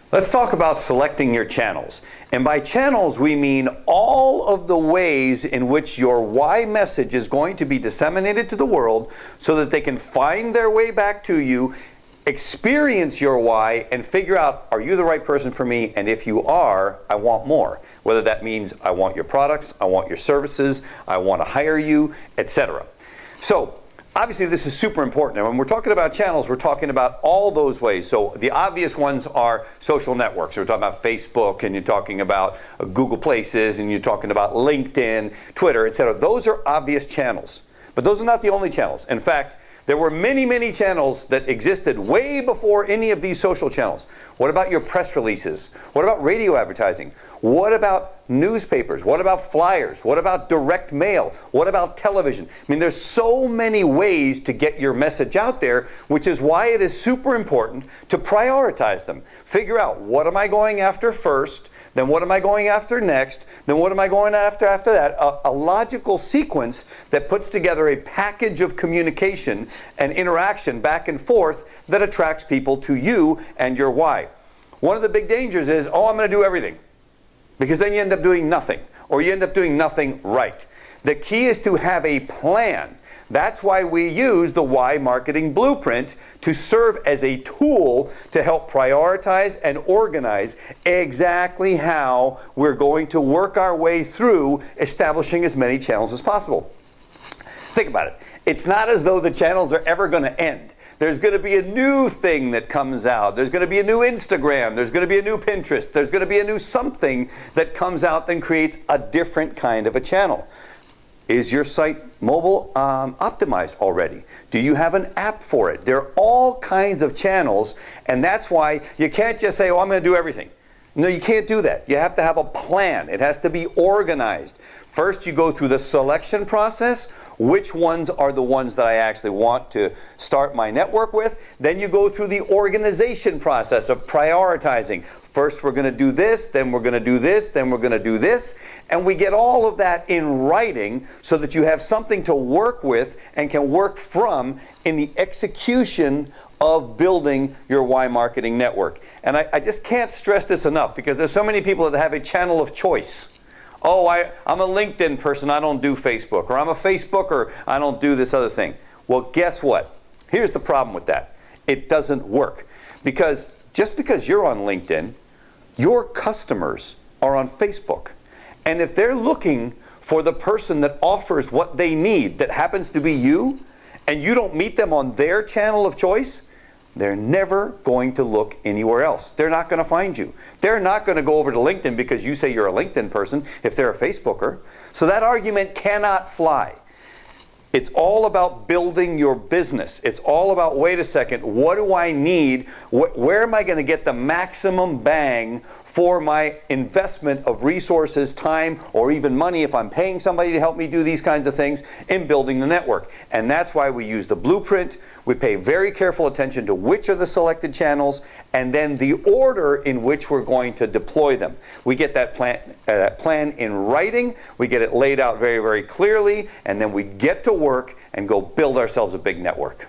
Let's talk about selecting your channels. And by channels, we mean all of the ways in which your why message is going to be disseminated to the world so that they can find their way back to you, experience your why, and figure out, are you the right person for me? And if you are, I want more. Whether that means I want your products, I want your services, I want to hire you, etc. So, obviously, this is super important. And when we're talking about channels, we're talking about all those ways. So the obvious ones are social networks. We're talking about Facebook, and you're talking about Google Places, and you're talking about LinkedIn, Twitter, etc. Those are obvious channels. But those are not the only channels. In fact, there were many, many channels that existed way before any of these social channels. What about your press releases? What about radio advertising? What about newspapers? What about flyers? What about direct mail? What about television? I mean, there's so many ways to get your message out there, which is why it is super important to prioritize them. Figure out, what am I going after first? Then what am I going after next? Then what am I going after that? A logical sequence that puts together a package of communication and interaction back and forth that attracts people to you and your why. One of the big dangers is, oh, I'm going to do everything. Because then you end up doing nothing, or you end up doing nothing right. The key is to have a plan. That's why we use the Why Marketing Blueprint to serve as a tool to help prioritize and organize exactly how we're going to work our way through establishing as many channels as possible. Think about it. It's not as though the channels are ever going to end. There's going to be a new thing that comes out. There's going to be a new Instagram. There's going to be a new Pinterest. There's going to be a new something that comes out and creates a different kind of a channel. Is your site mobile optimized already? Do you have an app for it? There are all kinds of channels, and that's why you can't just say, oh, I'm going to do everything. No, you can't do that. You have to have a plan. It has to be organized. First, you go through the selection process. Which ones are the ones that I actually want to start my network with? Then you go through the organization process of prioritizing. First we're going to do this, then we're going to do this, then we're going to do this. And we get all of that in writing so that you have something to work with and can work from in the execution of building your Why Marketing Network. And I just can't stress this enough, because there's so many people that have a channel of choice. Oh, I'm a LinkedIn person, I don't do Facebook. Or I'm a Facebooker, I don't do this other thing. Well, guess what? Here's the problem with that. It doesn't work. Because just because you're on LinkedIn, your customers are on Facebook. And if they're looking for the person that offers what they need, that happens to be you, and you don't meet them on their channel of choice, they're never going to look anywhere else. They're not going to find you. They're not going to go over to LinkedIn because you say you're a LinkedIn person if they're a Facebooker. So that argument cannot fly. It's all about building your business. It's all about, wait a second, what do I need? Where am I going to get the maximum bang for my investment of resources, time, or even money if I'm paying somebody to help me do these kinds of things in building the network? And that's why we use the blueprint. We pay very careful attention to which are the selected channels and then the order in which we're going to deploy them. We get that plan in writing. We get it laid out very, very clearly, and then we get to work and go build ourselves a big network.